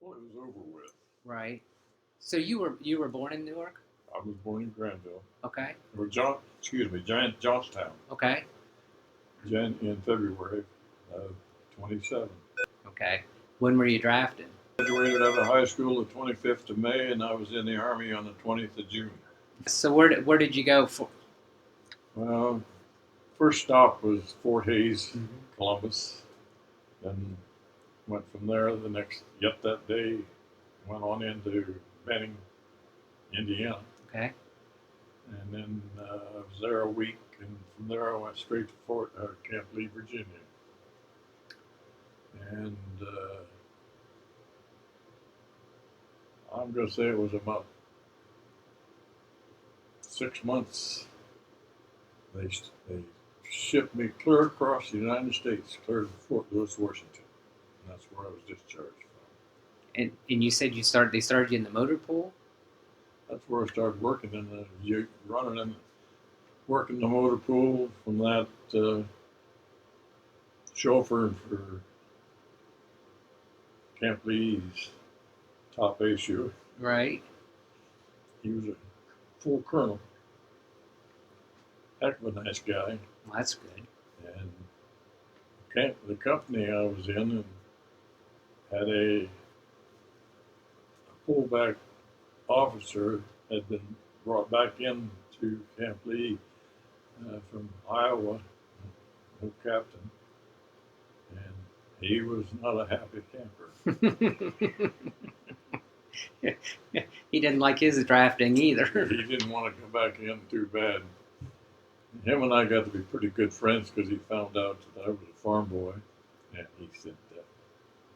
Well, it was over with. Right. So you were born in Newark? I was born in Granville, Okay. or Johnstown, Okay. In February of 27. Okay. When were you drafted? Graduated out of high school the 25th of May, and I was in the Army on the 20th of June. So where did you go for? Well, first stop was Fort Hayes, Mhm. Columbus. Then went from there yet that day, went on into Benning, Indiana. Okay. And then I was there a week, and from there I went straight to Camp Lee, Virginia. And I'm going to say it was about 6 months. They shipped me clear across the United States, clear to Fort Lewis, Washington. And that's where I was discharged from. And you said they started you in the motor pool? That's where I started working running and working the motor pool. From that, chauffeur for Camp Lee's top issue. Right. He was a full colonel, heck of a nice guy. Well, that's good. And the company I was in and had a pullback officer had been brought back in to Camp Lee from Iowa, no captain, and he was not a happy camper. He didn't like his drafting either. He didn't want to come back in too bad. Him and I got to be pretty good friends because he found out that I was a farm boy, and he said,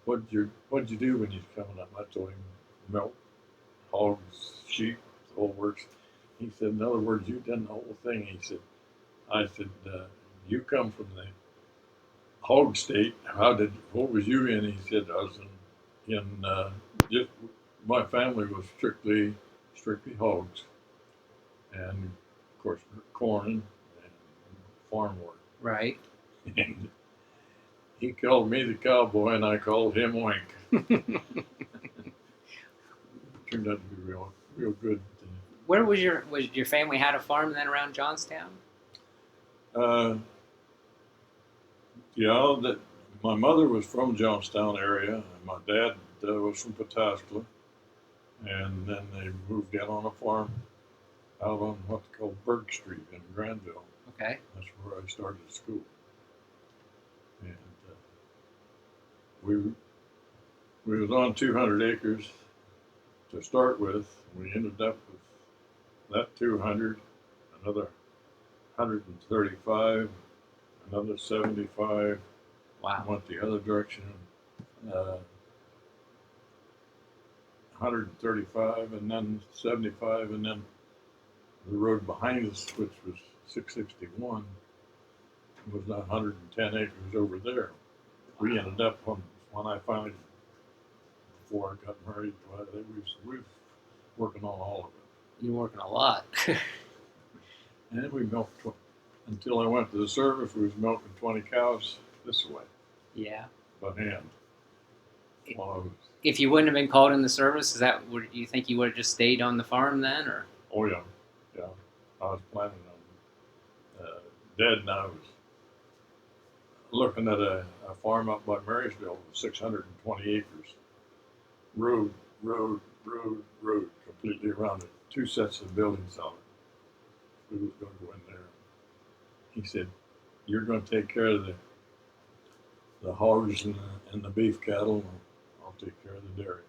what'd you do when you was coming up?" I told him, "Milk, hogs, sheep, the whole works." He said, "In other words, you've done the whole thing." I said, "You come from the hog state. What was you in?" He said, "I was just, my family was strictly hogs. And of course, corn and farm work." Right. And he called me the cowboy, and I called him Wink. Turned out to be real good. Where was your family had a farm then around Johnstown? Uh, yeah, that my mother was from Johnstown area, and my dad was from Pataskla, and then they moved in on a farm out on what's called Berg Street in Granville. Okay. That's where I started school, and we we was on 200 acres to start with. We ended up with that 200, another 135, another 75. Wow. Went the other direction. 135, and then 75, and then the road behind us, which was 661, was 110 acres over there. We ended up when I finally, before I got married, we was working on all of it. You're working a lot. And then we milked, until I went to the service, we was milking 20 cows this way Yeah. by hand. While I was, If you wouldn't have been called in the service, would you think you would have just stayed on the farm then, or? oh yeah, yeah, I was planning on, Dad and I was looking at a farm up by Marysville, 620 acres, road, road, completely around it, 2 sets of buildings on it. We was going to go in there. He said, "You're going to take care of the hogs and the beef cattle, and I'll take care of the dairy."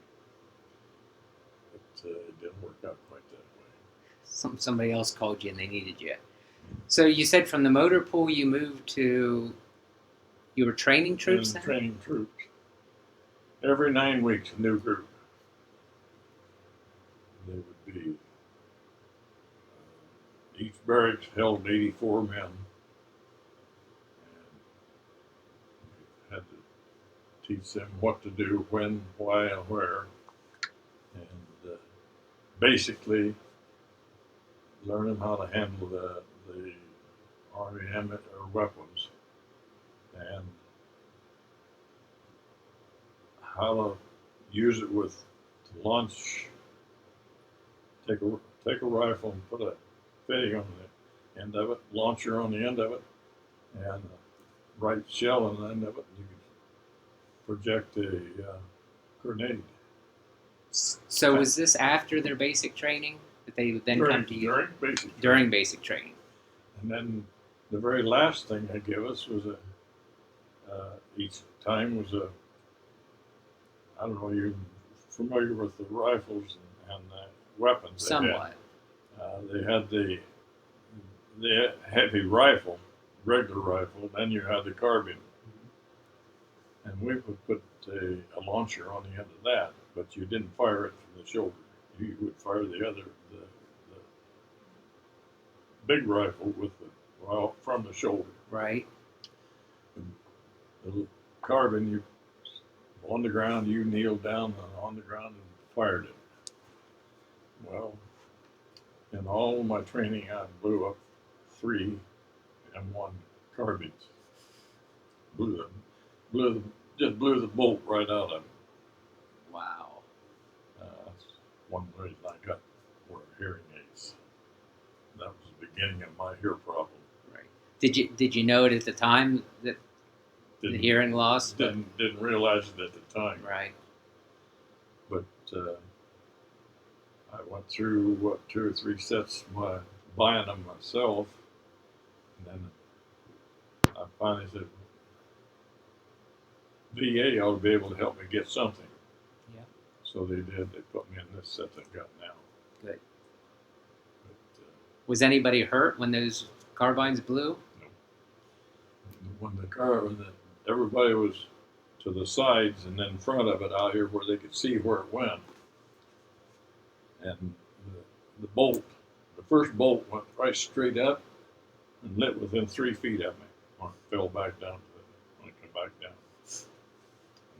But it didn't work out quite that way. Somebody else called you and they needed you. So you said from the motor pool you moved to. You were training troops then? Training troops. Every 9 weeks, a new group. They would be, each barracks held 84 men, and we had to teach them what to do, when, why, and where, and basically learn them how to handle the army or weapons, and how to use it with to launch. Take a rifle and put a fitting on the end of it, launcher on the end of it, and a right shell on the end of it. You can project a grenade. So was this after their basic training that they would then come to you? During basic training. And then the very last thing they give us was each time was I don't know, you're familiar with the rifles and weapons Somewhat. They had the heavy rifle, regular rifle, then you had the carbine. And we would put a launcher on the end of that, but you didn't fire it from the shoulder. You would fire the big rifle from the shoulder. Right. And the carbine, you on the ground, you kneeled down on the ground and fired it. Well, in all my training, I blew up 3 M1 carbines. Just blew the bolt right out of it. Wow. That's one reason I got more hearing aids. That was the beginning of my ear problem. Right. Did you know it at the time that the hearing loss? Didn't realize it at the time. Right. But I went through 2 or 3 sets by buying them myself, and then I finally said, VA ought to be able to help me get something. Yeah. So they did. They put me in this set I've got now. Good. But, was anybody hurt when those carbines blew? No. When everybody was to the sides and then in front of it out here where they could see where it went. And the first bolt went right straight up and lit within 3 feet of me when it fell back down when it came back down.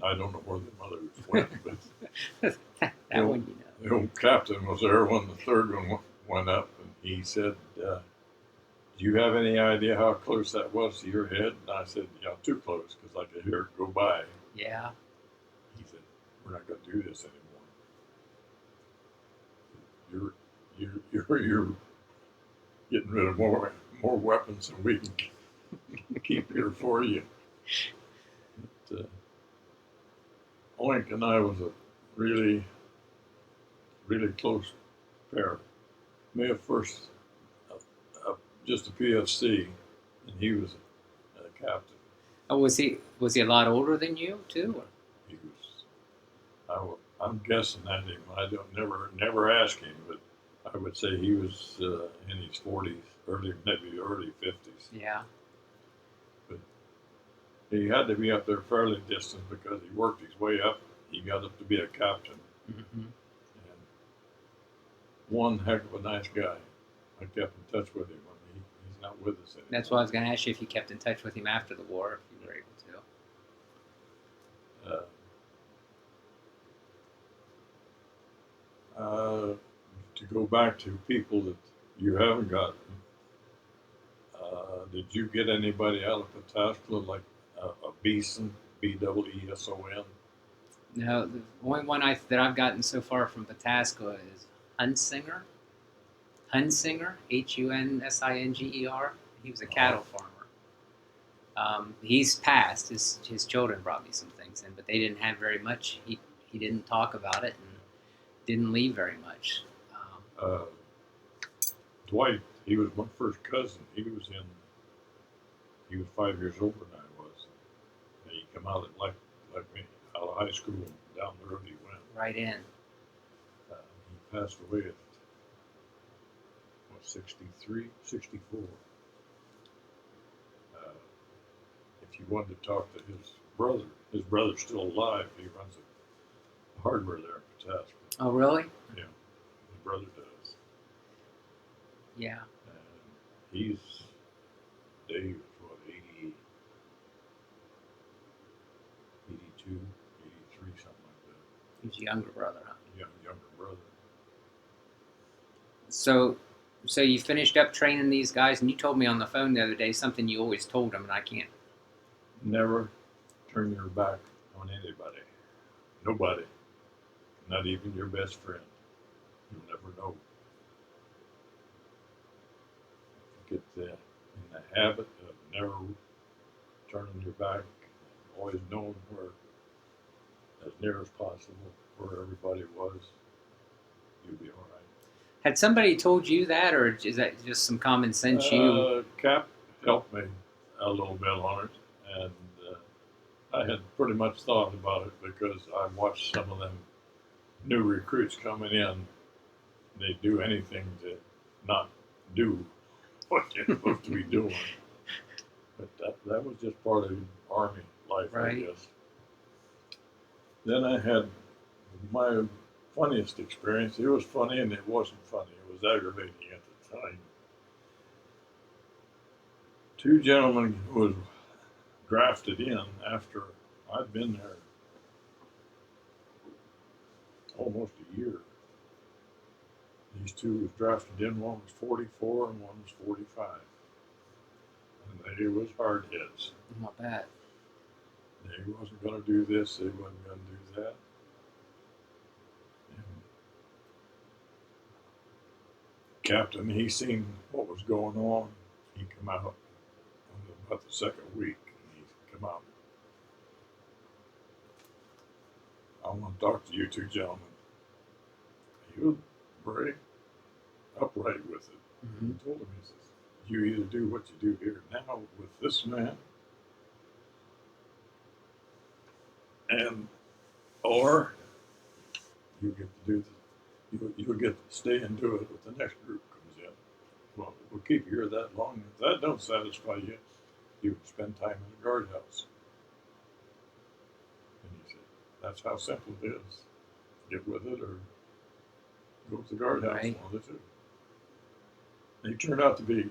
I don't know where the others went, but that one you know. The old captain was there when the third one went up, and he said, "Do you have any idea how close that was to your head?" And I said, "Yeah, too close, because I could hear it go by." Yeah. He said, "We're not going to do this anymore. You're getting rid of more weapons than we can keep here for you." But, Oink and I was a really, really close pair. Me at first, just a PFC, and he was a captain. Oh, was he a lot older than you too? Or? He was. I'm guessing at him. I don't never ask him, but I would say he was in his 40s, maybe early 50s. Yeah. He had to be up there fairly distant because he worked his way up. He got up to be a captain. Mm-hmm. And one heck of a nice guy. I kept in touch with him when he's not with us anymore. That's why I was going to ask you if you kept in touch with him after the war, if you were able to. To go back to people that you haven't gotten, did you get anybody out of Pataskla like a Beeson, Beeson? No, the only one that I've gotten so far from Pataskla is Hunsinger. Hunsinger, Hunsinger. He was a cattle farmer. He's passed. His children brought me some things in, but they didn't have very much. He didn't talk about it and didn't leave very much. Dwight, he was my first cousin. He was 5 years older than I was. And he came out like me, out of high school, and down the road he went. Right in. He passed away at 63, 64. If you wanted to talk to his brother's still alive. He runs a hardware there in Pataskla. Oh, really? Yeah, his brother does. Yeah. Dave is what, 80, 82, 83, something like that. He was a younger brother, huh? Yeah, younger brother. So you finished up training these guys, and you told me on the phone the other day something you always told them, and I can't. Never turn your back on anybody. Nobody. not even your best friend. You'll never know. Get in the habit of never turning your back, always knowing where, as near as possible, where everybody was, you'll be all right. Had somebody told you that, or is that just some common sense you? Cap helped me a little bit on it, and I had pretty much thought about it because I watched some of them new recruits coming in. They do anything to not do what you're supposed to be doing. But that was just part of Army life, I Right. guess. Then I had my funniest experience. It was funny and it wasn't funny. It was aggravating at the time. Two gentlemen who was drafted in after I'd been there almost a year. These two was drafted in. One was 44 and one was 45. And they was hard heads. Not bad. They wasn't going to do this. They wasn't going to do that. And Captain, he seen what was going on. He come out on about the second week. He come out. I want to talk to you two gentlemen. He was very upright with it. Mm-hmm. He told him, he says, you either do what you do here now with this man, and or you get to do you'll get to stay and do it with the next group comes in. Well, we'll keep you here that long. If that don't satisfy you, you can spend time in the guardhouse. And he said, that's how simple it is. Get with it or go to the guardhouse, Right. one of the two. And he turned out to be,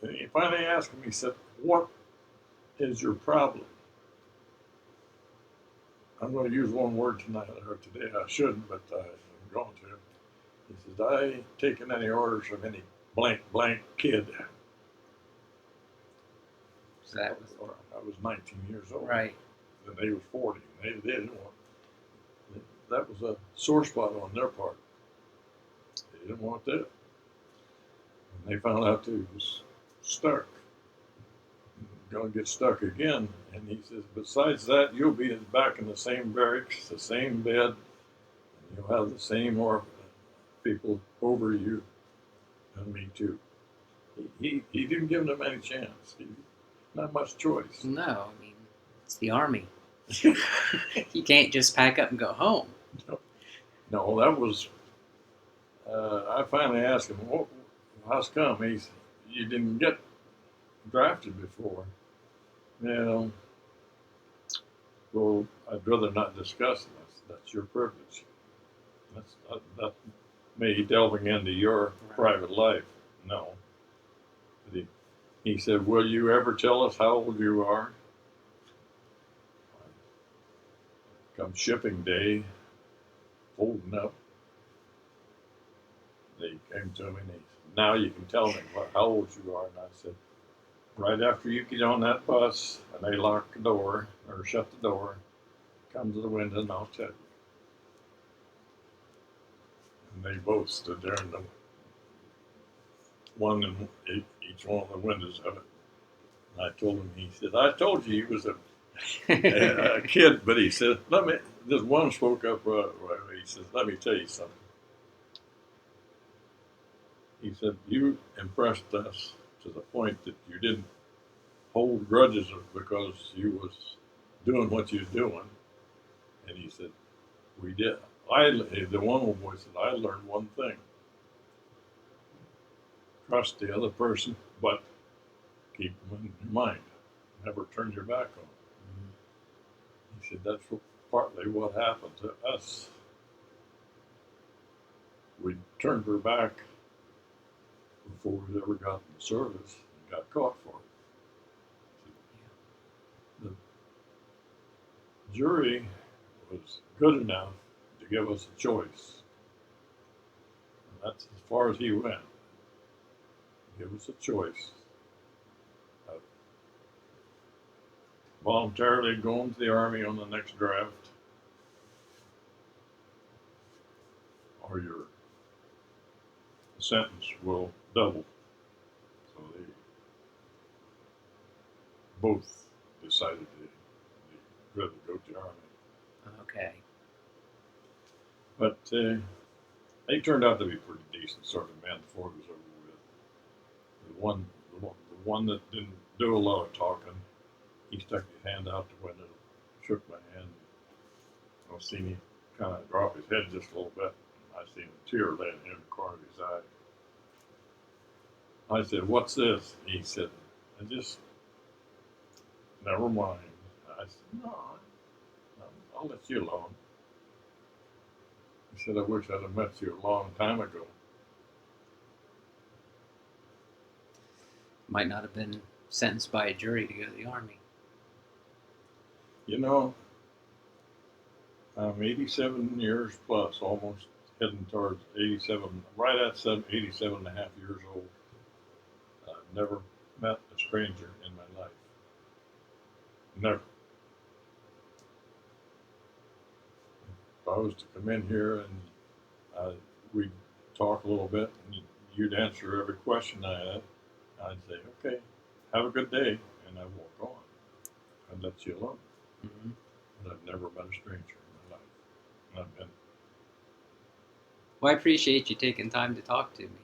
and he finally asked him, he said, what is your problem? I'm going to use one word tonight or today. I shouldn't, but I'm going to. He says, I ain't taking any orders from any blank kid. So that was I was 19 years old. right. And they was 40. They didn't want. That was a sore spot on their part. They didn't want that. And they found out that he was stuck. Going to get stuck again. And he says, besides that, you'll be back in the same barracks, the same bed, and you'll have the same people over you and me too. He didn't give them any chance. Not much choice. No, I mean it's the Army. You can't just pack up and go home. No, that was. I finally asked him, well, how's come? He said, you didn't get drafted before. Well, I'd rather not discuss it. That's your privilege. That's me delving into your private life. No. But he said, will you ever tell us how old you are? Come shipping day, holding up. They came to me and he said, now you can tell me how old you are. And I said, right after you get on that bus and they lock the door or shut the door, come to the window and I'll tell you. And they both stood there in the one in each one of the windows of it. And I told him, he said, I told you he was a kid, but he said, this one spoke up, he says, let me tell you something. He said, you impressed us to the point that you didn't hold grudges because you was doing what you was doing. And he said, we did. The one little boy said, I learned one thing. Trust the other person, but keep them in your mind. Never turn your back on them. He said, that's partly what happened to us. We turned her back before we ever got in the service and got caught for it. The jury was good enough to give us a choice. And that's as far as he went. Give us a choice of voluntarily going to the Army on the next draft or your sentence will double. So they both decided they'd rather go to the army. Okay. But they turned out to be pretty decent sort of men before it was over with. The one that didn't do a lot of talking, he stuck his hand out the window, shook my hand. I seen him kind of drop his head just a little bit. I seen a tear landing in the corner of his eye. I said, "What's this?" He said, "I just, never mind." I said, "No, I'll let you alone." He said, "I wish I'd have met you a long time ago." Might not have been sentenced by a jury to go to the army. You know, I'm 87 years plus, almost heading towards 87, right at 87 and a half years old. I've never met a stranger in my life. Never. If I was to come in here and we'd talk a little bit and you'd answer every question I had, I'd say, "Okay, have a good day," and I'd walk on. I'd let you alone. Mm-hmm. But I've never met a stranger in my life. And I've been Well, I appreciate you taking time to talk to me.